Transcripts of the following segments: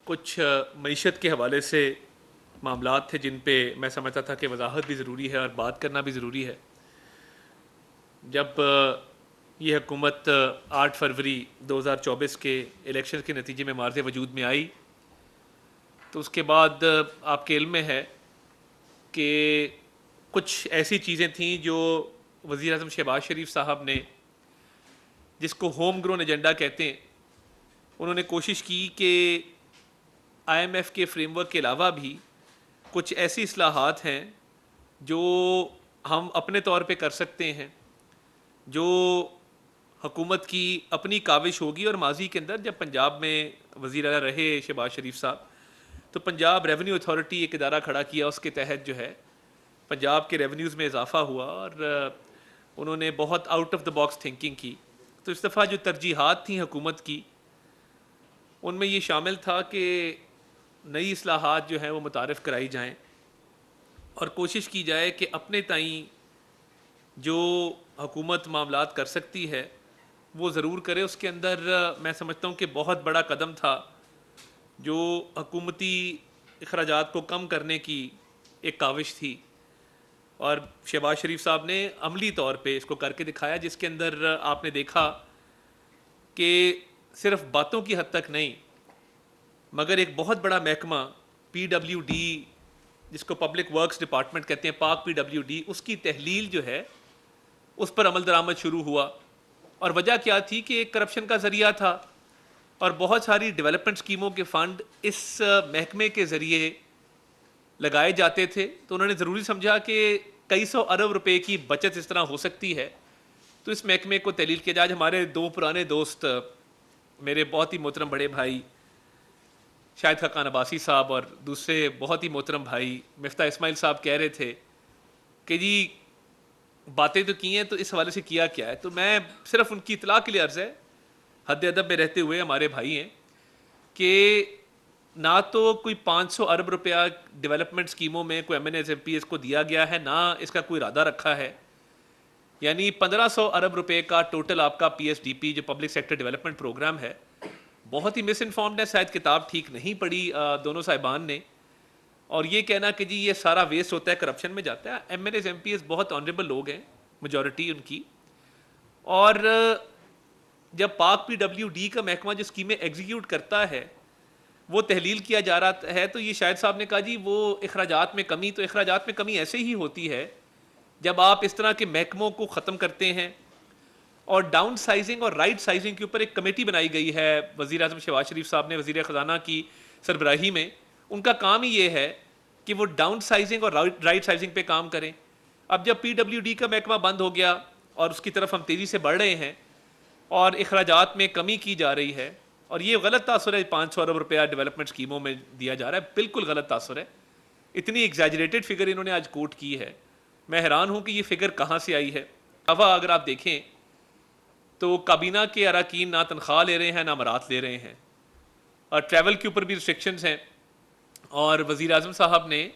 کچھ معیشت کے حوالے سے معاملات تھے جن پہ میں سمجھتا تھا کہ وضاحت بھی ضروری ہے اور بات کرنا بھی ضروری ہے. جب یہ حکومت 8 فروری 2024 کے الیکشن کے نتیجے میں معرض وجود میں آئی تو اس کے بعد آپ کے علم میں ہے کہ کچھ ایسی چیزیں تھیں جو وزیر اعظم شہباز شریف صاحب نے، جس کو ہوم گرون ایجنڈا کہتے ہیں، انہوں نے کوشش کی کہ آئی ایم ایف کے فریم ورک کے علاوہ بھی کچھ ایسی اصلاحات ہیں جو ہم اپنے طور پہ کر سکتے ہیں، جو حکومت کی اپنی کاوش ہوگی. اور ماضی کے اندر جب پنجاب میں وزیر اعلیٰ رہے شہباز شریف صاحب تو پنجاب ریونیو اتھارٹی ایک ادارہ کھڑا کیا، اس کے تحت جو ہے پنجاب کے ریونیوز میں اضافہ ہوا اور انہوں نے بہت out of the box thinking کی. تو اس دفعہ جو ترجیحات تھیں حکومت کی ان میں یہ شامل تھا کہ نئی اصلاحات جو ہیں وہ متعارف کرائی جائیں اور کوشش کی جائے کہ اپنے تئیں جو حکومت معاملات کر سکتی ہے وہ ضرور کرے. اس کے اندر میں سمجھتا ہوں کہ بہت بڑا قدم تھا جو حکومتی اخراجات کو کم کرنے کی ایک کاوش تھی، اور شہباز شریف صاحب نے عملی طور پہ اس کو کر کے دکھایا، جس کے اندر آپ نے دیکھا کہ صرف باتوں کی حد تک نہیں مگر ایک بہت بڑا محکمہ پی ڈبلیو ڈی، جس کو پبلک ورکس ڈپارٹمنٹ کہتے ہیں، پاک پی ڈبلیو ڈی، اس کی تحلیل جو ہے اس پر عمل درآمد شروع ہوا. اور وجہ کیا تھی کہ ایک کرپشن کا ذریعہ تھا اور بہت ساری ڈیولپمنٹ اسکیموں کے فنڈ اس محکمے کے ذریعے لگائے جاتے تھے. تو انہوں نے ضروری سمجھا کہ کئی سو ارب روپے کی بچت اس طرح ہو سکتی ہے تو اس محکمے کو تحلیل کیا جائے. ہمارے دو پرانے دوست، میرے بہت ہی محترم بڑے بھائی شاہد خاقان عباسی صاحب اور دوسرے بہت ہی محترم بھائی مفتاح اسماعیل صاحب کہہ رہے تھے کہ جی باتیں تو کی ہیں تو اس حوالے سے کیا کیا ہے. تو میں صرف ان کی اطلاع کے لیے عرض ہے، حد ادب میں رہتے ہوئے ہمارے بھائی ہیں، کہ نہ تو کوئی 500 ارب روپیہ ڈیولپمنٹ اسکیموں میں کوئی M N S M P S کو دیا گیا ہے، نہ اس کا کوئی ارادہ رکھا ہے. یعنی 1500 ارب روپے کا ٹوٹل آپ کا پی ایس ڈی پی جو پبلک سیکٹر ڈیولپمنٹ پروگرام ہے. بہت ہی مس انفارمڈ ہے، شاید کتاب ٹھیک نہیں پڑھی دونوں صاحبان نے، اور یہ کہنا کہ جی یہ سارا ویسٹ ہوتا ہے، کرپشن میں جاتا ہے. M N S M P S بہت آنریبل لوگ ہیں، میجورٹی ان کی، اور جب پاک پی ڈبلیو ڈی کا محکمہ جو اسکیمیں ایگزیکیوٹ کرتا ہے وہ تحلیل کیا جا رہا ہے تو یہ شاہد صاحب نے کہا جی وہ اخراجات میں کمی، تو اخراجات میں کمی ایسے ہی ہوتی ہے جب آپ اس طرح کے محکموں کو ختم کرتے ہیں. اور ڈاؤن سائزنگ اور رائٹ سائزنگ کے اوپر ایک کمیٹی بنائی گئی ہے وزیر اعظم شہباز شریف صاحب نے وزیر خزانہ کی سربراہی میں. ان کا کام ہی یہ ہے کہ وہ ڈاؤن سائزنگ اور رائٹ سائزنگ پہ کام کریں. اب جب پی ڈبلیو ڈی کا محکمہ بند ہو گیا اور اس کی طرف ہم تیزی سے بڑھ رہے ہیں اور اخراجات میں کمی کی جا رہی ہے، اور یہ غلط تاثر ہے 500 ارب روپیہ ڈیولپمنٹ اسکیموں میں دیا جا رہا ہے، بالکل غلط تاثر ہے. اتنی ایگزیجریٹڈ فگر انہوں نے آج کوٹ کی ہے، میں حیران ہوں کہ یہ فگر کہاں سے آئی ہے. اب اگر آپ دیکھیں تو کابینہ کے اراکین نہ تنخواہ لے رہے ہیں نہ مرات لے رہے ہیں، اور ٹریول کے اوپر بھی ریسٹرکشنز ہیں. اور وزیر اعظم صاحب نے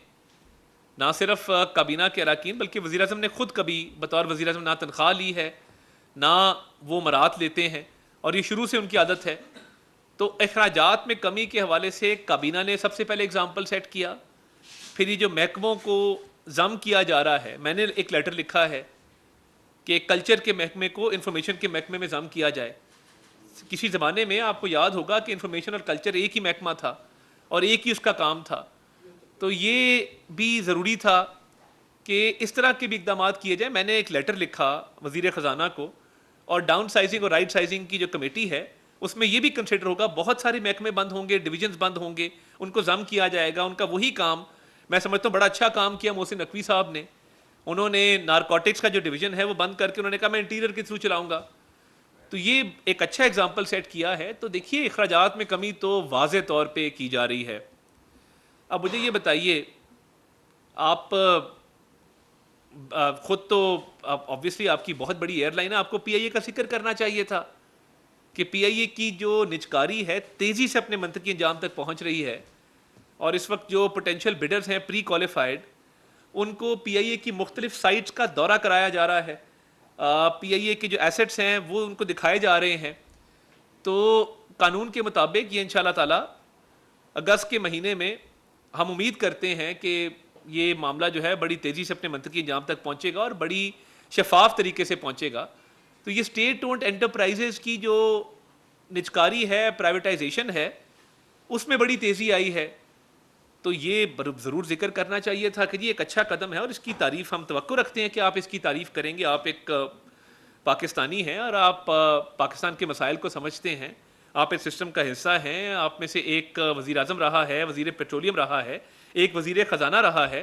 نہ صرف کابینہ کے اراکین بلکہ وزیر اعظم نے خود کبھی بطور وزیر اعظم نہ تنخواہ لی ہے نہ وہ مرات لیتے ہیں، اور یہ شروع سے ان کی عادت ہے. تو اخراجات میں کمی کے حوالے سے کابینہ نے سب سے پہلے اگزامپل سیٹ کیا. پھر یہ جو محکموں کو ضم کیا جا رہا ہے، میں نے ایک لیٹر لکھا ہے کہ کلچر کے محکمے کو انفارمیشن کے محکمے میں ضم کیا جائے. کسی زمانے میں آپ کو یاد ہوگا کہ انفارمیشن اور کلچر ایک ہی محکمہ تھا اور ایک ہی اس کا کام تھا. تو یہ بھی ضروری تھا کہ اس طرح کے بھی اقدامات کیے جائیں. میں نے ایک لیٹر لکھا وزیر خزانہ کو، اور ڈاؤن سائزنگ اور رائٹ سائزنگ کی جو کمیٹی ہے اس میں یہ بھی کنسیڈر ہوگا، بہت سارے محکمے بند ہوں گے، ڈویژنز بند ہوں گے، ان کو ضم کیا جائے گا. ان کا وہی کام، میں سمجھتا ہوں بڑا اچھا کام کیا محسن نقوی صاحب نے. انہوں نے نارکوٹکس کا جو ڈویژن ہے وہ بند کر کے انہوں نے کہا میں انٹیریئر کے تھرو چلاؤں گا. تو یہ ایک اچھا اگزامپل سیٹ کیا ہے. تو دیکھیے اخراجات میں کمی تو واضح طور پہ کی جا رہی ہے. اب مجھے یہ بتائیے، آپ خود تو آبویسلی آپ کی بہت بڑی ایئر لائن ہے، آپ کو پی آئی اے کا ذکر کرنا چاہیے تھا کہ پی آئی اے کی جو نجکاری ہے تیزی سے اپنے منطقی انجام تک پہنچ رہی ہے، اور اس وقت جو پوٹینشیل بڈرز ہیں پری کوالیفائڈ ان کو پی آئی اے کی مختلف سائٹس کا دورہ کرایا جا رہا ہے. پی آئی اے کے جو ایسٹس ہیں وہ ان کو دکھائے جا رہے ہیں. تو قانون کے مطابق یہ انشاءاللہ تعالی اگست کے مہینے میں ہم امید کرتے ہیں کہ یہ معاملہ جو ہے بڑی تیزی سے اپنے منطقی انجام تک پہنچے گا اور بڑی شفاف طریقے سے پہنچے گا. تو یہ اسٹیٹ اونڈ انٹرپرائزز کی جو نجکاری ہے، پرائیویٹائزیشن ہے، اس میں بڑی تیزی آئی ہے. تو یہ ضرور ذکر کرنا چاہیے تھا کہ یہ ایک اچھا قدم ہے اور اس کی تعریف ہم توقع رکھتے ہیں کہ آپ اس کی تعریف کریں گے. آپ ایک پاکستانی ہیں اور آپ پاکستان کے مسائل کو سمجھتے ہیں، آپ اس سسٹم کا حصہ ہیں. آپ میں سے ایک وزیر اعظم رہا ہے، وزیر پیٹرولیم رہا ہے، ایک وزیر خزانہ رہا ہے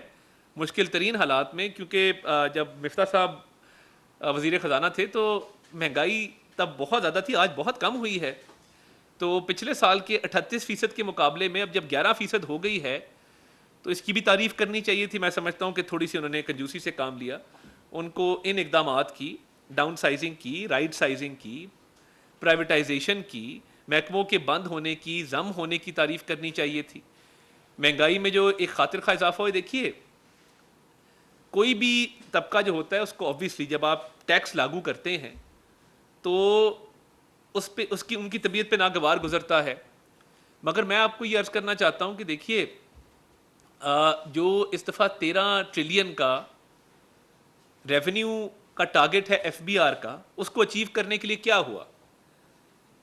مشکل ترین حالات میں، کیونکہ جب مفتاح صاحب وزیر خزانہ تھے تو مہنگائی تب بہت زیادہ تھی، آج بہت کم ہوئی ہے. تو پچھلے سال کے 38% کے مقابلے میں اب جب 11% ہو گئی ہے تو اس کی بھی تعریف کرنی چاہیے تھی. میں سمجھتا ہوں کہ تھوڑی سی انہوں نے کنجوسی سے کام لیا. ان کو ان اقدامات کی، ڈاؤن سائزنگ کی، رائٹ سائزنگ کی، پرائیویٹائزیشن کی، محکموں کے بند ہونے کی، ضم ہونے کی تعریف کرنی چاہیے تھی. مہنگائی میں جو ایک خاطر خواہ اضافہ ہے، دیکھیے کوئی بھی طبقہ جو ہوتا ہے اس کو آبویسلی جب آپ ٹیکس لاگو کرتے ہیں تو ان کی طبیعت پہ ناگوار گزرتا ہے. مگر میں آپ کو یہ عرض کرنا چاہتا ہوں کہ دیکھیے جو اس دفعہ 13 ٹریلین کا ریونیو کا ٹارگٹ ہے ایف بی آر کا، اس کو اچیو کرنے کے لیے کیا ہوا؟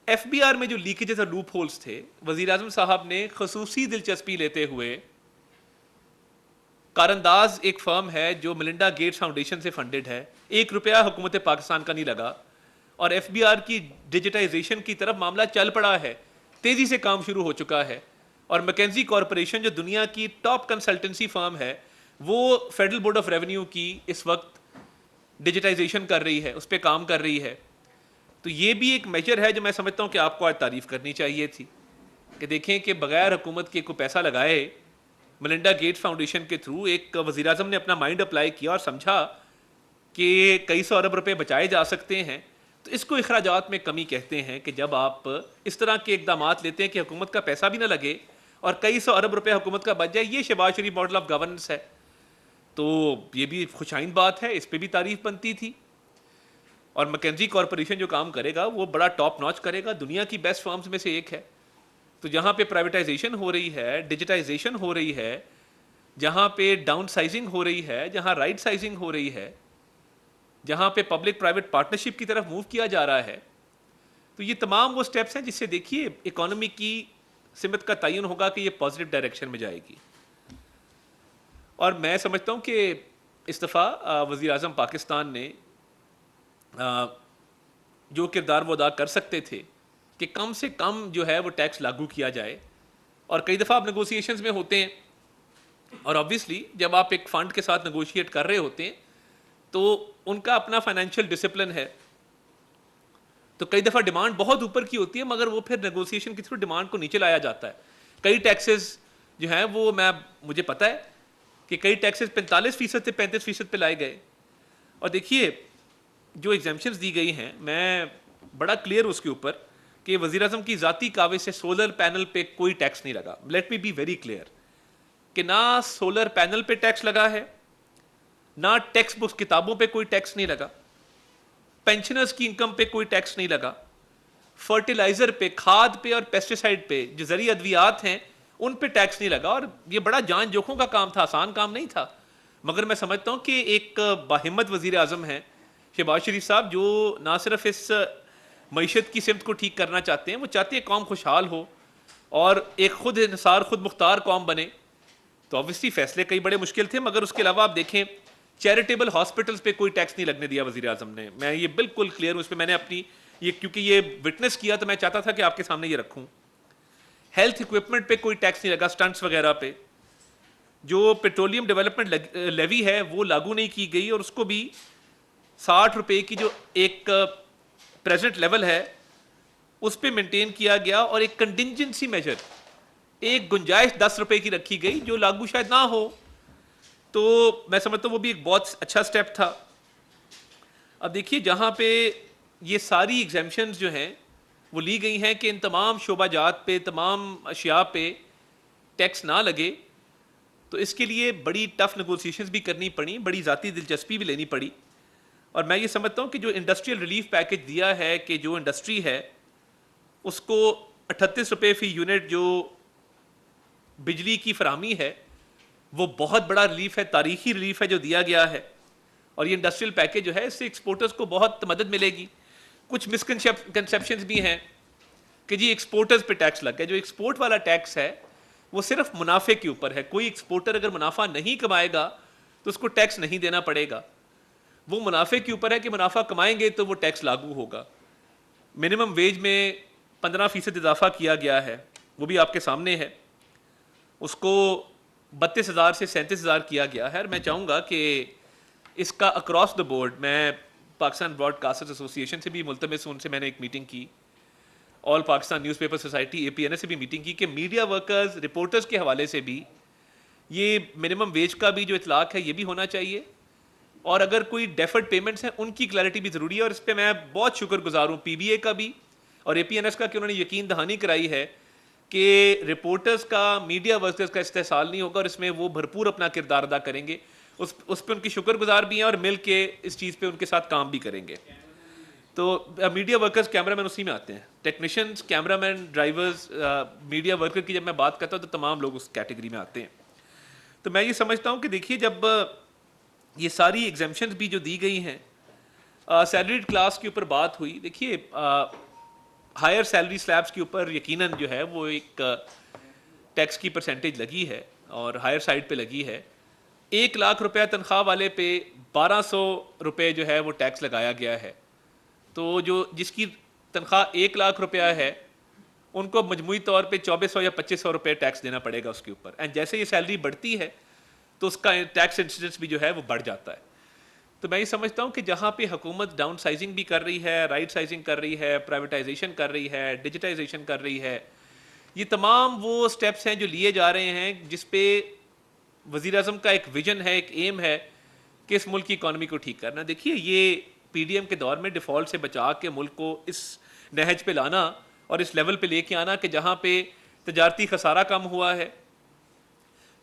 ایف بی آر میں جو لیکیجز اور لوپ ہولز تھے، وزیر اعظم صاحب نے خصوصی دلچسپی لیتے ہوئے، کارانداز ایک فرم ہے جو ملنڈا گیٹس فاؤنڈیشن سے فنڈڈ ہے، 1 روپیہ حکومت پاکستان کا نہیں لگا، اور ایف بی آر کی ڈیجیٹائزیشن کی طرف معاملہ چل پڑا ہے، تیزی سے کام شروع ہو چکا ہے. اور مکینزی کارپوریشن جو دنیا کی ٹاپ کنسلٹنسی فرم ہے، وہ فیڈرل بورڈ آف ریونیو کی اس وقت ڈیجیٹائزیشن کر رہی ہے، اس پہ کام کر رہی ہے. تو یہ بھی ایک میجر ہے جو میں سمجھتا ہوں کہ آپ کو آج تعریف کرنی چاہیے تھی کہ دیکھیں کہ بغیر حکومت کے کوئی پیسہ لگائے ملنڈا گیٹس فاؤنڈیشن کے تھرو ایک وزیر اعظم نے اپنا مائنڈ اپلائی کیا اور سمجھا کہ کئی سو ارب روپے بچائے جا سکتے ہیں. تو اس کو اخراجات میں کمی کہتے ہیں کہ جب آپ اس طرح کے اقدامات لیتے ہیں کہ حکومت کا پیسہ بھی نہ لگے اور کئی سو ارب روپے حکومت کا بچ جائے. یہ شہباز شریف ماڈل آف گورننس ہے. تو یہ بھی خوشائند بات ہے، اس پہ بھی تعریف بنتی تھی. اور مکینزی کارپوریشن جو کام کرے گا وہ بڑا ٹاپ ناچ کرے گا، دنیا کی بیسٹ فرمز میں سے ایک ہے. تو جہاں پہ پرائیویٹائزیشن ہو رہی ہے، ڈیجیٹائزیشن ہو رہی ہے، جہاں پہ ڈاؤن سائزنگ ہو رہی ہے، جہاں رائٹ سائزنگ ہو رہی ہے، جہاں پہ پبلک پرائیویٹ پارٹنرشپ کی طرف موو کیا جا رہا ہے، تو یہ تمام وہ سٹیپس ہیں جس سے دیکھیے اکانومی کی سمت کا تعین ہوگا کہ یہ پازیٹیو ڈائریکشن میں جائے گی. اور میں سمجھتا ہوں کہ اس دفعہ وزیر اعظم پاکستان نے جو کردار وہ ادا کر سکتے تھے کہ کم سے کم جو ہے وہ ٹیکس لاگو کیا جائے. اور کئی دفعہ آپ نیگوسیشنز میں ہوتے ہیں اور آبویسلی جب آپ ایک فنڈ کے ساتھ نیگوشیٹ کر رہے ہوتے ہیں تو ان کا اپنا فائنینشیل ڈسپلن ہے. تو کئی دفعہ ڈیمانڈ بہت اوپر کی ہوتی ہے مگر وہ پھر نیگوسیشن کے تھرو ڈیمانڈ کو نیچے لایا جاتا ہے. کئی ٹیکسز جو ہیں وہ مجھے پتہ ہے کہ کئی ٹیکسز 45% سے 35% پہ لائے گئے. اور دیکھیے جو ایگزیمپشنز دی گئی ہیں، میں بڑا کلیئر اس کے اوپر کہ وزیر اعظم کی ذاتی کاوش سے سولر پینل پہ کوئی ٹیکس نہیں لگا. Let me be very clear کہ نہ سولر پینل پہ ٹیکس لگا ہے، نہ ٹیکسٹ بکس کتابوں پہ کوئی ٹیکس نہیں لگا، پینشنرز کی انکم پہ کوئی ٹیکس نہیں لگا، فرٹیلائزر پہ، کھاد پہ اور پیسٹیسائڈ پہ جو زرعی ادویات ہیں ان پہ ٹیکس نہیں لگا. اور یہ بڑا جان جوکھوں کا کام تھا، آسان کام نہیں تھا. مگر میں سمجھتا ہوں کہ ایک باہمت وزیر اعظم ہیں شہباز شریف صاحب، جو نہ صرف اس معیشت کی سمت کو ٹھیک کرنا چاہتے ہیں، وہ چاہتے ہیں قوم خوشحال ہو اور ایک خود انحصار خود مختار قوم بنے. تو obviously فیصلے کئی بڑے مشکل تھے مگر اس کے علاوہ آپ دیکھیں چیریٹیبل ہاسپٹلز پہ کوئی ٹیکس نہیں لگنے دیا وزیر اعظم نے. میں یہ بالکل کلیئر ہوں اس پہ، میں نے اپنی یہ کیونکہ یہ وٹنس کیا تو میں چاہتا تھا کہ آپ کے سامنے یہ رکھوں. ہیلتھ اکوپمنٹ پہ کوئی ٹیکس نہیں لگا، سٹنٹس وغیرہ پہ. جو پیٹرولیم ڈیولپمنٹ لیوی ہے وہ لاگو نہیں کی گئی اور اس کو بھی 60 روپے کی جو ایک پریزنٹ لیول ہے اس پہ مینٹین کیا گیا اور ایک کنٹینجنسی میجر، ایک گنجائش 10 روپے کی رکھی گئی جو لاگو شاید نہ ہو. تو میں سمجھتا ہوں وہ بھی ایک بہت اچھا سٹیپ تھا. اب دیکھیے جہاں پہ یہ ساری ایگزیمپشنز جو ہیں وہ لی گئی ہیں کہ ان تمام شعبہ جات پہ، تمام اشیاء پہ ٹیکس نہ لگے، تو اس کے لیے بڑی ٹف نیگوسیشنز بھی کرنی پڑی، بڑی ذاتی دلچسپی بھی لینی پڑی. اور میں یہ سمجھتا ہوں کہ جو انڈسٹریل ریلیف پیکج دیا ہے کہ جو انڈسٹری ہے اس کو 38 روپے فی یونٹ جو بجلی کی فراہمی ہے وہ بہت بڑا ریلیف ہے, تاریخی ریلیف ہے جو دیا گیا ہے, اور یہ انڈسٹریل پیکیج جو ہے اس سے ایکسپورٹرز کو بہت مدد ملے گی. کچھ مسکنسیپشنز بھی ہیں کہ جی ایکسپورٹرز پہ ٹیکس لگ گیا. جو ایکسپورٹ والا ٹیکس ہے وہ صرف منافع کے اوپر ہے. کوئی ایکسپورٹر اگر منافع نہیں کمائے گا تو اس کو ٹیکس نہیں دینا پڑے گا. وہ منافع کے اوپر ہے کہ منافع کمائیں گے تو وہ ٹیکس لاگو ہوگا. منیمم ویج میں 15% اضافہ کیا گیا ہے, وہ بھی آپ کے سامنے ہے. اس کو 32,000 سے 37,000 کیا گیا ہے. اور میں چاہوں گا کہ اس کا اکراس دا بورڈ, میں پاکستان براڈ کاسٹرز ایسوسی ایشن سے بھی ملتمس ہوں, ان سے میں نے ایک میٹنگ کی, all Pakistan newspaper society APNS سے بھی میٹنگ کی کہ میڈیا ورکرز رپورٹرز کے حوالے سے بھی یہ منیمم ویج کا بھی جو اطلاق ہے یہ بھی ہونا چاہیے, اور اگر کوئی ڈیفرڈ پیمنٹس ہیں ان کی کلیئرٹی بھی ضروری ہے. اور اس پہ میں بہت شکر گزار ہوں PBA کا بھی اور APNS کا کہ انہوں نے یقین دہانی کرائی ہے کہ رپورٹرز کا, میڈیا ورکرز کا استحصال نہیں ہوگا, اور اس میں وہ بھرپور اپنا کردار ادا کریں گے. اس پہ ان کی شکر گزار بھی ہیں, اور مل کے اس چیز پہ ان کے ساتھ کام بھی کریں گے. تو میڈیا ورکرز, کیمرہ مین اسی میں آتے ہیں, ٹیکنیشینز, کیمرہ مین, ڈرائیورز, میڈیا ورکر کی جب میں بات کرتا ہوں تو تمام لوگ اس کیٹیگری میں آتے ہیں. تو میں یہ سمجھتا ہوں کہ دیکھیے جب یہ ساری ایگزیمپشنز بھی جو دی گئی ہیں, سیلریڈ کلاس کے اوپر بات ہوئی, دیکھیے ہائر سیلری سلیبس کے اوپر یقیناً جو ہے وہ ایک ٹیکس کی پرسنٹیج لگی ہے اور ہائر سائڈ پہ لگی ہے. 1 لاکھ روپیہ تنخواہ والے پہ 1200 روپے جو ہے وہ ٹیکس لگایا گیا ہے. تو جو جس کی تنخواہ 1 لاکھ روپیہ ہے ان کو مجموعی طور پہ 2400 یا 2500 روپے ٹیکس دینا پڑے گا اس کے اوپر. اینڈ جیسے یہ سیلری بڑھتی ہے تو اس کا ٹیکس انسیڈنس بھی جو ہے وہ بڑھ جاتا ہے. تو میں یہ سمجھتا ہوں کہ جہاں پہ حکومت ڈاؤن سائزنگ بھی کر رہی ہے, رائٹ سائزنگ کر رہی ہے, پرائیویٹائزیشن کر رہی ہے, ڈیجیٹائزیشن کر رہی ہے, یہ تمام وہ سٹیپس ہیں جو لیے جا رہے ہیں جس پہ وزیر اعظم کا ایک ویژن ہے, ایک ایم ہے کہ اس ملک کی اکانومی کو ٹھیک کرنا. دیکھیے یہ PDM کے دور میں ڈیفالٹ سے بچا کے ملک کو اس نہج پہ لانا اور اس لیول پہ لے کے آنا کہ جہاں پہ تجارتی خسارہ کم ہوا ہے,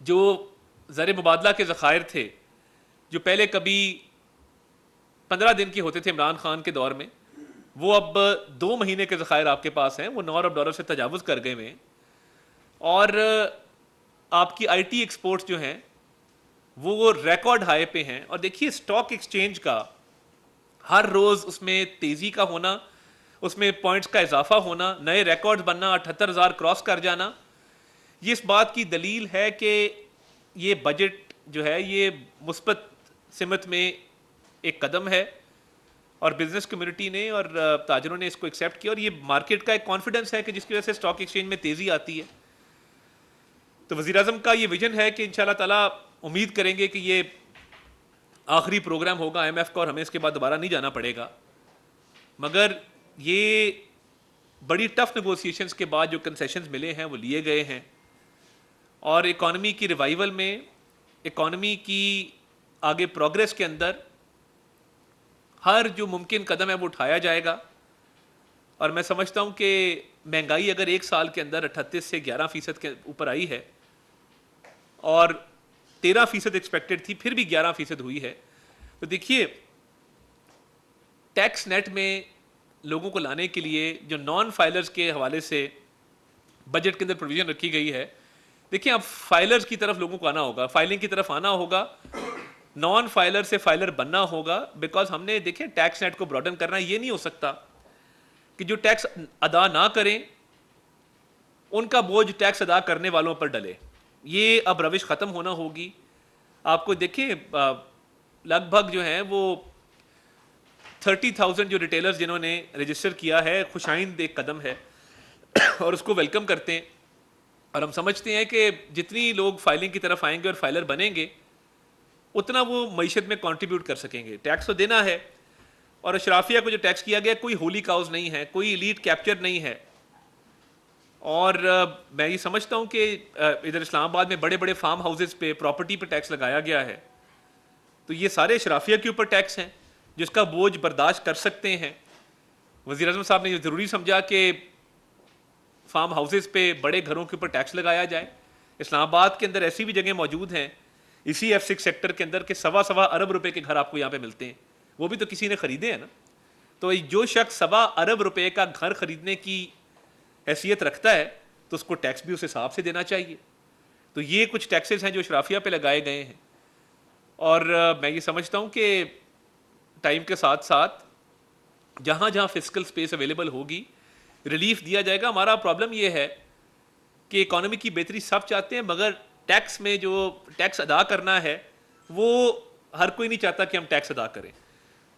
جو زر مبادلہ کے ذخائر تھے جو پہلے کبھی 15 دن کے ہوتے تھے عمران خان کے دور میں, وہ اب 2 مہینے کے ذخائر آپ کے پاس ہیں, وہ $9 ارب سے تجاوز کر گئے ہیں. اور آپ کی IT ایکسپورٹس جو ہیں وہ ریکارڈ ہائی پہ ہیں. اور دیکھیے اسٹاک ایکسچینج کا ہر روز اس میں تیزی کا ہونا, اس میں پوائنٹس کا اضافہ ہونا, نئے ریکارڈز بننا, 78,000 کراس کر جانا, یہ اس بات کی دلیل ہے کہ یہ بجٹ جو ہے یہ مثبت سمت میں ایک قدم ہے, اور بزنس کمیونٹی نے اور تاجروں نے اس کو ایکسیپٹ کیا, اور یہ مارکیٹ کا ایک کانفیڈنس ہے کہ جس کی وجہ سے اسٹاک ایکسچینج میں تیزی آتی ہے. تو وزیر اعظم کا یہ ویژن ہے کہ انشاءاللہ تعالیٰ امید کریں گے کہ یہ آخری پروگرام ہوگا IMF کا اور ہمیں اس کے بعد دوبارہ نہیں جانا پڑے گا. مگر یہ بڑی ٹف نیگوسیشنز کے بعد جو کنسیشنز ملے ہیں وہ لیے گئے ہیں, اور اکانومی کی ریوائول میں, اکانومی کی آگے پروگریس کے اندر ہر جو ممکن قدم ہے وہ اٹھایا جائے گا. اور میں سمجھتا ہوں کہ مہنگائی اگر 1 سال کے اندر 38 سے 11% کے اوپر آئی ہے اور 13% ایکسپیکٹڈ تھی, پھر بھی 11% ہوئی ہے, تو دیکھیے ٹیکس نیٹ میں لوگوں کو لانے کے لیے جو نان فائلرز کے حوالے سے بجٹ کے اندر پروویژن رکھی گئی ہے, دیکھیں اب فائلرز کی طرف لوگوں کو آنا ہوگا, فائلنگ کی طرف آنا ہوگا, نان فائلر سے فائلر بننا ہوگا, بیکاز ہم نے دیکھیں ٹیکس نیٹ کو براڈن کرنا. یہ نہیں ہو سکتا کہ جو ٹیکس ادا نہ کریں ان کا بوجھ ٹیکس ادا کرنے والوں پر ڈلے. یہ اب روش ختم ہونا ہوگی. آپ کو دیکھیں لگ بھگ جو ہیں وہ 30,000 جو ریٹیلرز جنہوں نے رجسٹر کیا ہے, خوشائند ایک قدم ہے اور اس کو ویلکم کرتے ہیں, اور ہم سمجھتے ہیں کہ جتنی لوگ فائلنگ کی طرف آئیں گے اور فائلر بنیں گے اتنا وہ معیشت میں کنٹریبیوٹ کر سکیں گے. ٹیکس تو دینا ہے, اور اشرافیہ کو جو ٹیکس کیا گیا کوئی ہولی کاؤز نہیں ہے, کوئی ایلیٹ کیپچر نہیں ہے. اور میں یہ سمجھتا ہوں کہ ادھر اسلام آباد میں بڑے بڑے فارم ہاؤسز پہ پراپرٹی پہ ٹیکس لگایا گیا ہے, تو یہ سارے اشرافیہ کے اوپر ٹیکس ہیں جس کا بوجھ برداشت کر سکتے ہیں. وزیر اعظم صاحب نے یہ ضروری سمجھا کہ فارم ہاؤسز پہ بڑے گھروں کے اوپر ٹیکس لگایا جائے. اسلام آباد کے اندر ایسی بھی جگہیں موجود ہیں اسی F6 سیکٹر کے اندر کہ 1.25 ارب روپے کے گھر آپ کو یہاں پہ ملتے ہیں, وہ بھی تو کسی نے خریدے ہیں نا. تو جو شخص 1.25 ارب روپے کا گھر خریدنے کی حیثیت رکھتا ہے تو اس کو ٹیکس بھی اس حساب سے دینا چاہیے. تو یہ کچھ ٹیکسز ہیں جو اشرافیہ پہ لگائے گئے ہیں، اور میں یہ سمجھتا ہوں کہ ٹائم کے ساتھ ساتھ جہاں جہاں فسکل سپیس اویلیبل ہوگی ریلیف دیا جائے گا. ہمارا پرابلم یہ ہے کہ اکانومی کی بہتری سب چاہتے ہیں، مگر ٹیکس میں جو ٹیکس ادا کرنا ہے وہ ہر کوئی نہیں چاہتا کہ ہم ٹیکس ادا کریں.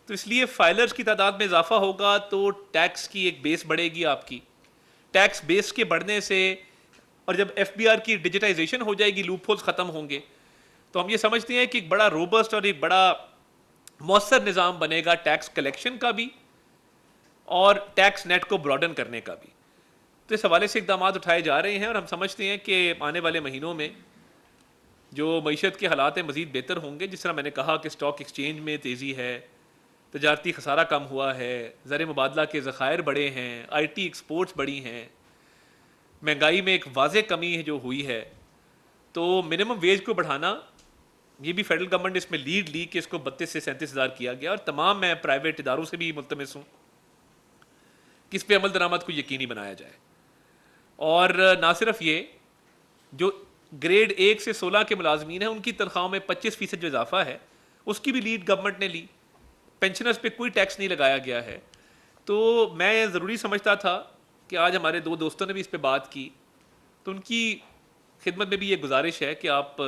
تو اس لیے فائلرز کی تعداد میں اضافہ ہوگا تو ٹیکس کی ایک بیس بڑھے گی. آپ کی ٹیکس بیس کے بڑھنے سے، اور جب ایف بی آر کی ڈیجیٹائزیشن ہو جائے گی، لوپ ہولز ختم ہوں گے، تو ہم یہ سمجھتے ہیں کہ ایک بڑا روبسٹ اور ایک بڑا مؤثر نظام بنے گا ٹیکس کلیکشن کا بھی اور ٹیکس نیٹ کو براڈن کرنے کا بھی. تو اس حوالے سے اقدامات اٹھائے جا رہے ہیں، اور ہم سمجھتے ہیں کہ آنے والے مہینوں میں جو معیشت کے حالات ہیں مزید بہتر ہوں گے. جس طرح میں نے کہا کہ اسٹاک ایکسچینج میں تیزی ہے، تجارتی خسارہ کم ہوا ہے، زر مبادلہ کے ذخائر بڑے ہیں، آئی ٹی ایکسپورٹس بڑی ہیں، مہنگائی میں ایک واضح کمی جو ہوئی ہے. تو منیمم ویج کو بڑھانا، یہ بھی فیڈرل گورنمنٹ نے اس میں لیڈ لی کہ اس کو 32 سے 37,000 کیا گیا، اور تمام میں پرائیویٹ اداروں سے بھی ملتمس ہوں کہ اس پہ عمل درآمد کو یقینی بنایا جائے. اور نہ صرف یہ، جو گریڈ 1 سے 16 کے ملازمین ہیں ان کی تنخواہوں میں 25% جو اضافہ ہے اس کی بھی لیڈ گورنمنٹ نے لی. پینشنرز پہ کوئی ٹیکس نہیں لگایا گیا ہے. تو میں ضروری سمجھتا تھا کہ آج ہمارے دو دوستوں نے بھی اس پہ بات کی، تو ان کی خدمت میں بھی یہ گزارش ہے کہ آپ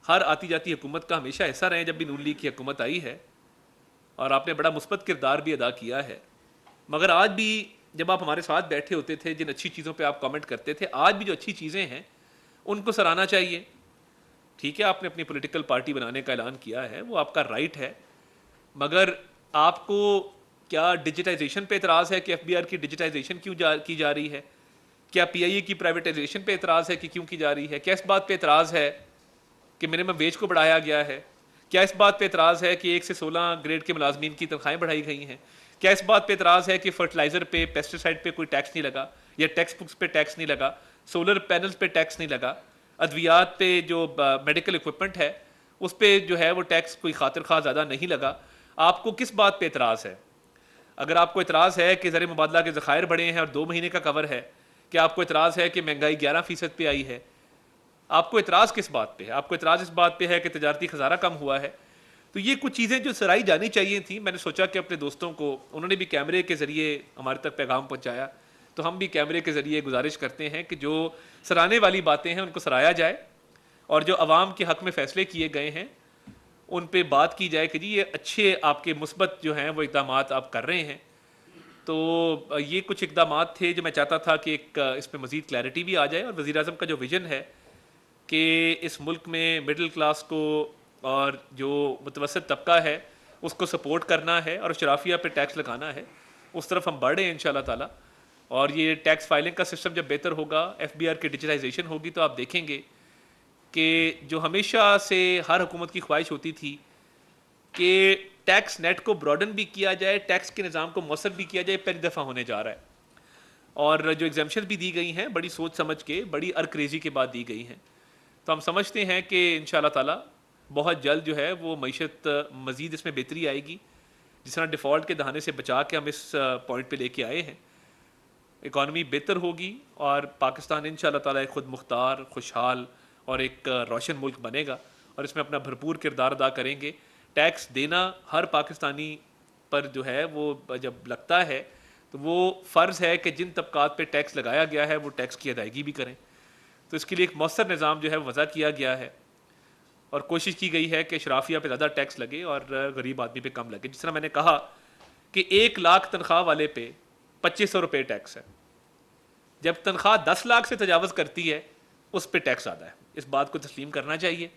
ہر آتی جاتی حکومت کا ہمیشہ حصہ رہیں. جب بھی نون لیگ کی حکومت آئی ہے اور آپ نے بڑا مثبت کردار بھی ادا کیا ہے، مگر آج بھی جب آپ ہمارے ساتھ بیٹھے ہوتے تھے، جن اچھی چیزوں پہ آپ کامنٹ کرتے تھے، آج بھی جو اچھی چیزیں ہیں ان کو سراہنا چاہیے. ٹھیک ہے، آپ نے اپنی پولیٹیکل پارٹی بنانے کا اعلان کیا ہے، وہ آپ کا رائٹ ہے، مگر آپ کو کیا ڈیجیٹائزیشن پہ اعتراض ہے کہ ایف بی آر کی ڈیجیٹائزیشن کیوں کی جا رہی ہے؟ کیا پی آئی اے کی پرائیویٹائزیشن پہ اعتراض ہے کہ کیوں کی جا رہی ہے؟ کیا اس بات پہ اعتراض ہے کہ منیمم ویج کو بڑھایا گیا ہے؟ کیا اس بات پہ اعتراض ہے کہ 1 سے 16 گریڈ کے ملازمین کی تنخواہیں بڑھائی گئی ہیں؟ کیا اس بات پہ اعتراض ہے کہ فرٹیلائزر پہ، پیسٹیسائڈ پہ کوئی ٹیکس نہیں لگا، یا ٹیکسٹ بکس پہ ٹیکس نہیں لگا، سولر پینلز پہ ٹیکس نہیں لگا، ادویات پہ جو میڈیکل اکوپمنٹ ہے اس پہ جو ہے وہ ٹیکس کوئی خاطر خواہ زیادہ نہیں لگا؟ آپ کو کس بات پہ اعتراض ہے؟ اگر آپ کو اعتراض ہے کہ زر مبادلہ کے ذخائر بڑے ہیں اور 2 مہینے کا کور ہے، کہ آپ کو اعتراض ہے کہ مہنگائی 11% پہ آئی ہے، آپ کو اعتراض کس بات پہ ہے؟ آپ کو اعتراض اس بات پہ ہے کہ تجارتی خسارہ کم ہوا ہے؟ تو یہ کچھ چیزیں جو سرائی جانی چاہیے تھیں. میں نے سوچا کہ اپنے دوستوں کو، انہوں نے بھی کیمرے کے ذریعے ہمارے تک پیغام پہنچایا، تو ہم بھی کیمرے کے ذریعے گزارش کرتے ہیں کہ جو سراہنے والی باتیں ہیں ان کو سرایا جائے، اور جو عوام کے حق میں فیصلے کیے گئے ہیں ان پہ بات کی جائے کہ جی یہ اچھے آپ کے مثبت جو ہیں وہ اقدامات آپ کر رہے ہیں. تو یہ کچھ اقدامات تھے جو میں چاہتا تھا کہ ایک اس پہ مزید کلیئرٹی بھی آ جائے. اور وزیر اعظم کا جو ویژن ہے کہ اس ملک میں مڈل کلاس کو اور جو متوسط طبقہ ہے اس کو سپورٹ کرنا ہے اور اشرافیہ پہ ٹیکس لگانا ہے، اس طرف ہم بڑھ رہے ہیں انشاءاللہ تعالی. اور یہ ٹیکس فائلنگ کا سسٹم جب بہتر ہوگا، ایف بی آر کی ڈیجیٹائزیشن ہوگی، تو آپ دیکھیں گے کہ جو ہمیشہ سے ہر حکومت کی خواہش ہوتی تھی کہ ٹیکس نیٹ کو براڈن بھی کیا جائے، ٹیکس کے نظام کو مؤثر بھی کیا جائے، پہلی دفعہ ہونے جا رہا ہے. اور جو ایگزیمشن بھی دی گئی ہیں بڑی سوچ سمجھ کے، بڑی ارکریزی کے بعد دی گئی ہیں. تو ہم سمجھتے ہیں کہ انشاءاللہ تعالی بہت جلد جو ہے وہ معیشت مزید اس میں بہتری آئے گی. جس طرح ڈیفالٹ کے دہانے سے بچا کے ہم اس پوائنٹ پہ لے کے آئے ہیں، اکانومی بہتر ہوگی اور پاکستان انشاءاللہ تعالی ایک خود مختار، خوشحال اور ایک روشن ملک بنے گا، اور اس میں اپنا بھرپور کردار ادا کریں گے. ٹیکس دینا ہر پاکستانی پر جو ہے وہ جب لگتا ہے تو وہ فرض ہے کہ جن طبقات پہ ٹیکس لگایا گیا ہے وہ ٹیکس کی ادائیگی بھی کریں. تو اس کے لیے ایک مؤثر نظام جو ہے وضع کیا گیا ہے، اور کوشش کی گئی ہے کہ اشرافیہ پہ زیادہ ٹیکس لگے اور غریب آدمی پہ کم لگے. جس طرح میں نے کہا کہ 1 لاکھ تنخواہ والے پہ 2500 روپے ٹیکس ہے، جب تنخواہ 10 لاکھ سے تجاوز کرتی ہے اس پہ ٹیکس آتا ہے. اس بات کو تسلیم کرنا چاہیے.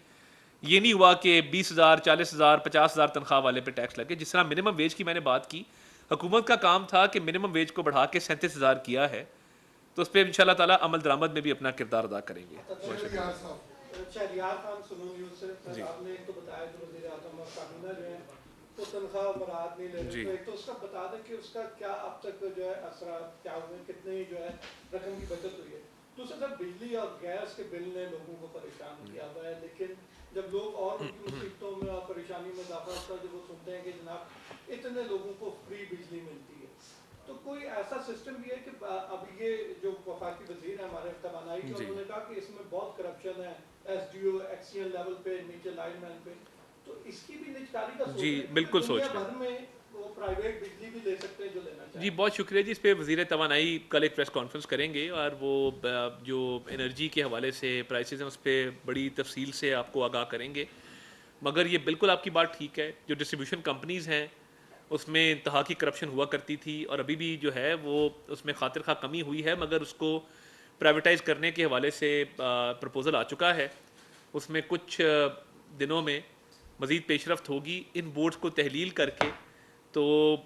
یہ نہیں ہوا کہ 20,000 40,000 50,000 تنخواہ والے پہ ٹیکس لگے. جس طرح منیمم ویج کی میں نے بات کی، حکومت کا کام تھا کہ منیمم ویج کو بڑھا کے 37,000 کیا ہے، تو اس پہ انشاءاللہ تعالی عمل درآمد میں بھی اپنا کردار ادا کریں گے. شہریار خان سنو نیوز سے آپ نے ایک تو بتایا کہ وزیر اعظم اور کابینہ جو ہے وہ تنخواہ برآمد نہیں لے رہے، تو ایک تو اس کا بتا دیں کہ اس کا کیا اب تک جو ہے اثرات کیا ہوئے، کتنی جو ہے رقم کی بچت ہوئی ہے. دوسرا سر، بجلی اور گیس کے بل نے لوگوں کو پریشان کیا ہوا ہے، لیکن جب لوگ اور ان کی مصیبتوں میں اور پریشانی میں اضافہ ہوتا ہے جب وہ سنتے ہیں کہ جناب اتنے لوگوں کو فری بجلی ملتی ہے، تو کوئی ایسا سسٹم بھی ہے کہ اب یہ جو وفاقی وزیر ہیں ہمارے توانائی کے انہوں نے کہا کہ اس میں بہت کرپشن ہے S D O axial level پہ نیچے لائن مین پہ, تو اس کی بھی نجکاری کا سوچ جی رہے ہیں بالکل دنیا سوچ رہے بھر میں وہ پرائیویٹ بجلی بھی لے سکتے ہیں جو لینا چاہیں. جی بہت شکریہ جی. اس پہ وزیر توانائی کل ایک پریس کانفرنس کریں گے اور وہ جو انرجی کے حوالے سے پرائسز ہیں اس پہ بڑی تفصیل سے آپ کو آگاہ کریں گے. مگر یہ بالکل آپ کی بات ٹھیک ہے, جو ڈسٹریبیوشن کمپنیز ہیں اس میں انتہا کی کرپشن ہوا کرتی تھی اور ابھی بھی جو ہے وہ اس میں خاطر خواہ کمی ہوئی ہے, مگر اس کو پرائیویٹائز کرنے کے حوالے سے پرپوزل آ چکا ہے. اس میں کچھ دنوں میں مزید پیش رفت ہوگی. ان بورڈز کو تحلیل کر کے تو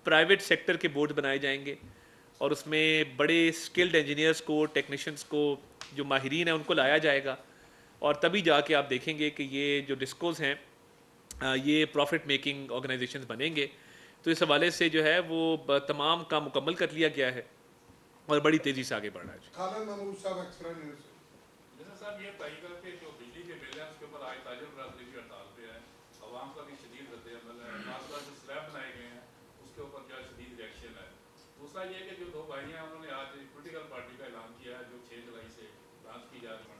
پرائیویٹ سیکٹر کے بورڈ بنائے جائیں گے اور اس میں بڑے اسکلڈ انجینئرس کو, ٹیکنیشینس کو, جو ماہرین ہیں ان کو لایا جائے گا, اور تبھی جا کے آپ دیکھیں گے کہ یہ جو ڈسکوز ہیں یہ پروفٹ میکنگ آرگنائزیشنز بنیں گے. تو اس حوالے سے جو ہے وہ تمام کام مکمل کر لیا گیا ہے اور بڑی تیزی سے آگے بڑھ رہا ہے. خالد محمود صاحب ایکسپرین نیوز سے. جیسا صاحب یہ طے کر کے جو بجلی کے بل ہیں اس کے اوپر آج تاجر برادری بھی ہڑتال پہ ہے, عوام کا بھی شدید رد عمل ہے, خاص طور سے سلیب بنائے گئے ہیں اس کے اوپر جو ہے شدید ریئیکشن ہے. دوسرا یہ کہ جو دو بھائی ہیں انہوں نے آج پولیٹیکل پارٹی کا اعلان کیا ہے جو 6 جولائی سے لانچ کی جا رہی ہے.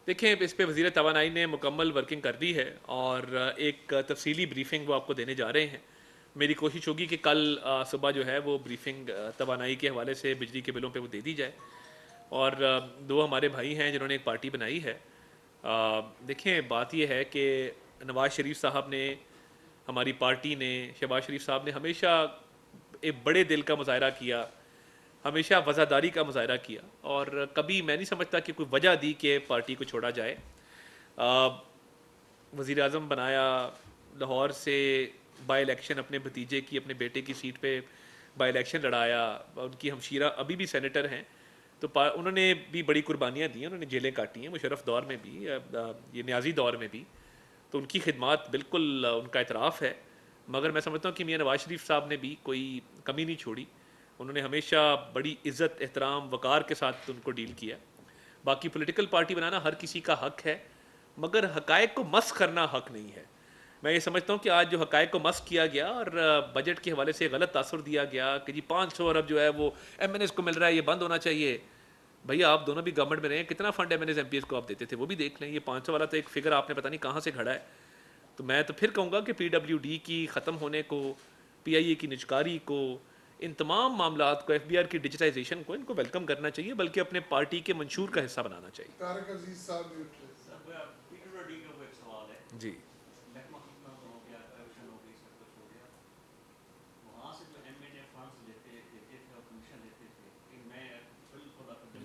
دیکھیں اس پہ وزیر توانائی نے مکمل ورکنگ کر دی ہے اور ایک تفصیلی بریفنگ وہ آپ کو دینے جا رہے ہیں. میری کوشش ہوگی کہ کل صبح جو ہے وہ بریفنگ توانائی کے حوالے سے بجلی کے بلوں پہ وہ دے دی جائے. اور دو ہمارے بھائی ہیں جنہوں نے ایک پارٹی بنائی ہے. دیکھیں بات یہ ہے کہ نواز شریف صاحب نے, ہماری پارٹی نے, شہباز شریف صاحب نے ہمیشہ ایک بڑے دل کا مظاہرہ کیا, ہمیشہ وفاداری کا مظاہرہ کیا, اور کبھی میں نہیں سمجھتا کہ کوئی وجہ دی کہ پارٹی کو چھوڑا جائے. وزیر اعظم بنایا, لاہور سے بائی الیکشن اپنے بھتیجے کی, اپنے بیٹے کی سیٹ پہ بائی الیکشن لڑایا, ان کی ہمشیرہ ابھی بھی سینیٹر ہیں, تو انہوں نے بھی بڑی قربانیاں دی ہیں, انہوں نے جیلیں کاٹی ہیں, مشرف دور میں بھی, یہ نیازی دور میں بھی. تو ان کی خدمات بالکل ان کا اعتراف ہے, مگر میں سمجھتا ہوں کہ میاں نواز شریف صاحب نے بھی کوئی کمی نہیں چھوڑی. انہوں نے ہمیشہ بڑی عزت, احترام, وقار کے ساتھ ان کو ڈیل کیا. باقی پولیٹیکل پارٹی بنانا ہر کسی کا حق ہے, مگر حقائق کو مسخ کرنا حق نہیں ہے. میں یہ سمجھتا ہوں کہ آج جو حقائق کو مسخ کیا گیا اور بجٹ کے حوالے سے غلط تاثر دیا گیا کہ جی 500 ارب جو ہے وہ ایم این ایس کو مل رہا ہے, یہ بند ہونا چاہیے. بھیا آپ دونوں بھی گورنمنٹ میں رہے ہیں, کتنا fund M N S M P S کو آپ دیتے تھے وہ بھی دیکھ لیں. یہ 500 والا تو ایک فگر آپ نے پتہ نہیں کہاں سے کھڑا ہے. تو میں تو پھر کہوں گا کہ پی ڈبلیو ڈی کی ختم ہونے کو, پی آئی اے کی نجکاری کو, ان تمام معاملات کو, ایف بی آر کی ڈیجیٹائزیشن کو, ان کو ویلکم کرنا چاہیے, بلکہ اپنے پارٹی کے منشور کا حصہ بنانا چاہیے. طارق عزیز صاحب نیوٹرل. جی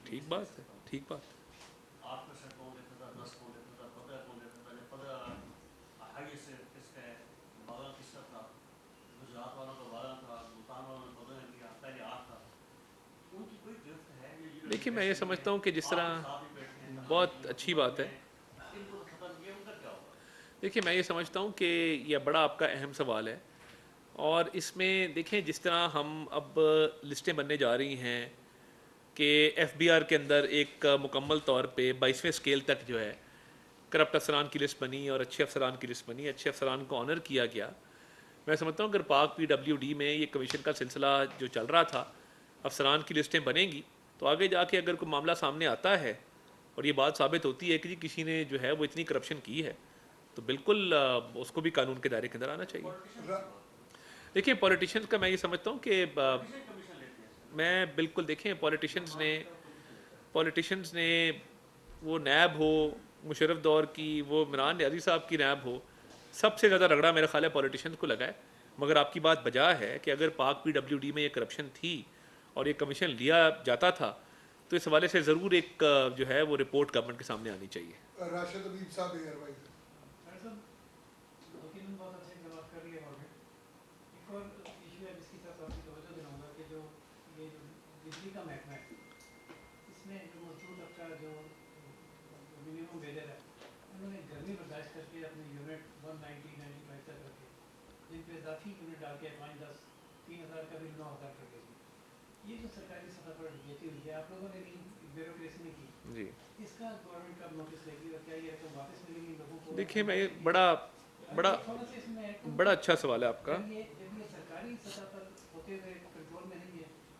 ٹھیک بات ہے, ٹھیک بات ہے. دیکھیے میں یہ سمجھتا ہوں کہ جس طرح, بہت اچھی بات ہے, دیکھیے میں یہ سمجھتا ہوں کہ یہ بڑا آپ کا اہم سوال ہے, اور اس میں دیکھیں جس طرح ہم اب لسٹیں بننے جا رہی ہیں کہ ایف بی آر کے اندر ایک مکمل طور پہ 22ویں اسکیل تک جو ہے کرپٹ افسران کی لسٹ بنی اور اچھے افسران کی لسٹ بنی, اچھے افسران کو آنر کیا گیا. میں سمجھتا ہوں اگر پاک پی ڈبلیو ڈی میں یہ کمیشن کا سلسلہ جو چل رہا تھا, افسران کی لسٹیں بنیں گی, تو آگے جا کے اگر کوئی معاملہ سامنے آتا ہے اور یہ بات ثابت ہوتی ہے کہ جی کسی نے جو ہے وہ اتنی کرپشن کی ہے, تو بالکل اس کو بھی قانون کے دائرے کے اندر آنا چاہیے. دیکھیں پولیٹیشنز کا میں یہ سمجھتا ہوں کہ میں بالکل, دیکھیں پولیٹیشنز نے وہ نیب ہو, مشرف دور کی, وہ عمران نیازی صاحب کی نیب ہو, سب سے زیادہ رگڑا میرا خیال ہے پولیٹیشنز کو لگا ہے. مگر آپ کی بات بجا ہے کہ اگر پاک پی ڈبلیو ڈی میں یہ کرپشن تھی اور یہ کمیشن لیا جاتا تھا, تو اس حوالے سے ضرور ایک جو ہے وہ رپورٹ گورنمنٹ کے سامنے آنی چاہیے. راشد حبیب صاحب ایئر وائز. بجلی کا محکمہ ہے, اس میں جو موجود اب کا جو منیمم ویجر ہے, انہوں نے گرمی برداشت کر کے اپنے یونٹ 190-95 تک رکھے, جن پہ اضافی یونٹ ڈال کے 5-10-3,000 کا بھی 9,000 کر کے. یہ جو سرکاری سطح پر بیتی ہوئی ہے, آپ لوگوں نے بیوروکریسی میں کی, جی اس کا گورنمنٹ کب نوٹس لے گی اور کیا یہ رقم واپس ملے گی لوگوں کو؟ دیکھیے میں یہ بڑا اچھا سوال ہے آپ کا. جب یہ سرکاری سطح پر ہوتے ہوئے کنٹرول میں نہیں ہے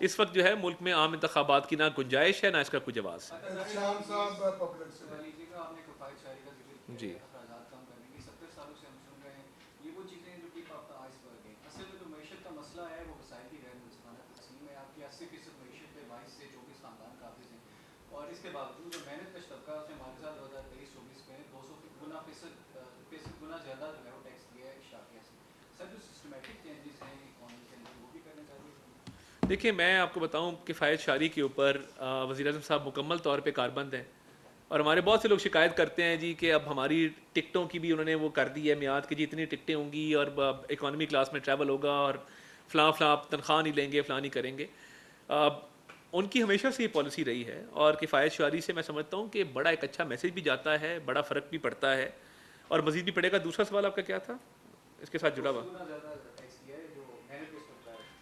اس وقت جو ہے ملک میں عام انتخابات کی نہ گنجائش ہے نہ اس کا کوئی جواز ہے. شام صاحب پبلک سے آپ نے کفایت شاعری کا ذکر کیا جی. اخراجات کم کرنے کی 70 سالوں سے ہم سن رہے ہیں. یہ وہ چیزیں ہیں جو ٹپ آف دا آئس برگ ہیں. اصل میں جو معیشت کا مسئلہ ہے وہ وسائل کی غیر منصفانہ تقسیم ہے. آپ کی 80% معیشت پہ 22 سے 24 خاندان قابض ہیں اور اس کے باوجود جو محنت کش طبقہ اس نے معاوضہ 2023-24 میں 200 گنا زیادہ جو ہے وہ ٹیکس دیا ہے اشتراکیہ سے. سر جو سسٹمیٹک چینجز ہیں اکانومی کے اندر وہ بھی کرنے چاہیے. دیکھیے میں آپ کو بتاؤں کفایت شعری کے اوپر وزیر اعظم صاحب مکمل طور پہ کاربند ہیں اور ہمارے بہت سے لوگ شکایت کرتے ہیں جی کہ اب ہماری ٹکٹوں کی بھی انہوں نے وہ کر دی ہے میعاد کہ جی اتنی ٹکٹیں ہوں گی اور اکانومی کلاس میں ٹریول ہوگا اور فلاں آپ تنخواہ نہیں لیں گے فلاں نہیں کریں گے. ان کی ہمیشہ سے یہ پالیسی رہی ہے اور کفایت شعری سے میں سمجھتا ہوں کہ بڑا ایک اچھا میسج بھی جاتا ہے, بڑا فرق بھی پڑتا ہے اور مزید بھی پڑے گا. دوسرا سوال آپ کا کیا تھا اس کے ساتھ جڑا ہوا؟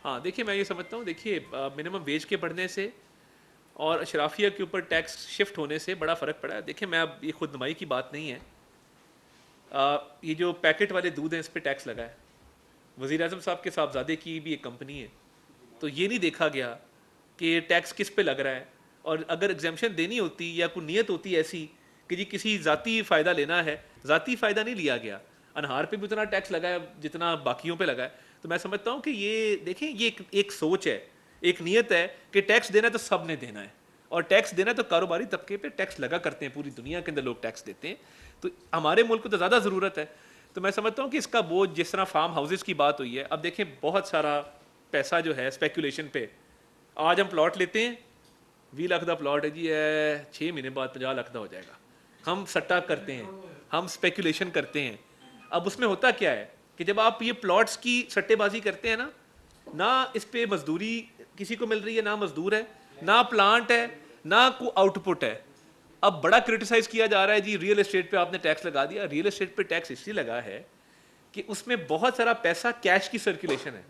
ہاں دیکھیے میں یہ سمجھتا ہوں, دیکھیے منیمم ویج کے بڑھنے سے اور اشرافیہ کے اوپر ٹیکس شفٹ ہونے سے بڑا فرق پڑا ہے. دیکھیں میں اب یہ خود نمائی کی بات نہیں ہے, یہ جو پیکٹ والے دودھ ہیں اس پہ ٹیکس لگا ہے. وزیر اعظم صاحب کے صاحبزادے کی بھی ایک کمپنی ہے تو یہ نہیں دیکھا گیا کہ ٹیکس کس پہ لگ رہا ہے, اور اگر ایگزیمپشن دینی ہوتی یا کوئی نیت ہوتی ایسی کہ جی کسی ذاتی فائدہ لینا ہے, ذاتی فائدہ نہیں لیا گیا. انہار پہ بھی اتنا ٹیکس لگا ہے جتنا باقیوں پہ لگا ہے. تو میں سمجھتا ہوں کہ یہ دیکھیں یہ ایک سوچ ہے, ایک نیت ہے کہ ٹیکس دینا ہے تو سب نے دینا ہے, اور ٹیکس دینا ہے تو کاروباری طبقے پہ ٹیکس لگا کرتے ہیں, پوری دنیا کے اندر لوگ ٹیکس دیتے ہیں. تو ہمارے ملک کو تو زیادہ ضرورت ہے. تو میں سمجھتا ہوں کہ اس کا بوجھ جس طرح فارم ہاؤسز کی بات ہوئی ہے, اب دیکھیں بہت سارا پیسہ جو ہے اسپیکولیشن پہ, آج ہم پلاٹ لیتے ہیں 20 لاکھ کا پلاٹ ہے جی 6 مہینے بعد 50 لاکھ کا ہو جائے گا. ہم سٹا کرتے ہیں, ہم اسپیکولیشن کرتے ہیں. اب اس میں ہوتا کیا ہے کہ جب آپ یہ پلاٹس کی سٹے بازی کرتے ہیں نا, نہ اس پہ مزدوری کسی کو مل رہی ہے, نہ مزدور ہے, نہ پلانٹ ہے, نہ کوئی آؤٹ پٹ ہے. اب بڑا کرٹیسائز کیا جا رہا ہے جی ریئل اسٹیٹ پہ آپ نے ٹیکس لگا دیا. ریئل اسٹیٹ پہ ٹیکس اس لیے لگا ہے کہ اس میں بہت سارا پیسہ کیش کی سرکولیشن ہے,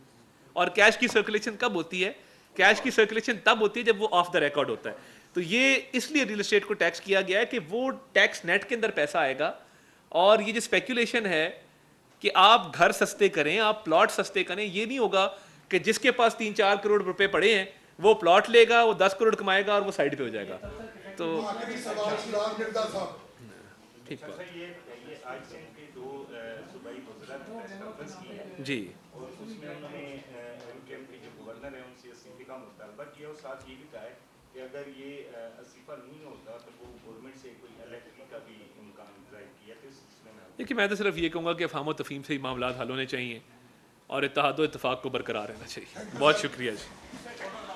اور کیش کی سرکولیشن کب ہوتی ہے؟ کیش کی سرکولیشن تب ہوتی ہے جب وہ آف دا ریکارڈ ہوتا ہے. تو یہ اس لیے ریئل اسٹیٹ کو ٹیکس کیا گیا ہے کہ وہ ٹیکس نیٹ کے اندر پیسہ آئے گا. اور یہ جو اسپیکولیشن ہے کہ آپ گھر سستے کریں, آپ پلاٹ سستے کریں, یہ نہیں ہوگا کہ جس کے پاس 3-4 کروڑ روپے پڑے ہیں وہ پلاٹ لے گا, وہ 10 کروڑ کمائے گا اور وہ سائڈ پہ ہو جائے گا. تو ٹھیک جی اور اس میں انہوں نے کے جو گورنر ہیں ان سے استعفے کا مطالبہ کیا, اور ساتھ یہ بھی کہا ہے کہ اگر یہ استعفیٰ نہیں ہوتا تو وہ گورنمنٹ سے کوئی الیکٹری کا بھی امکان ظاہر کیا. تو اس سلسلے میں دیکھیے میں تو صرف یہ کہوں گا کہ افہام و تفہیم سے ہی معاملات حل ہونے چاہیے اور اتحاد و اتفاق کو برقرار رہنا چاہیے. بہت شکریہ جی.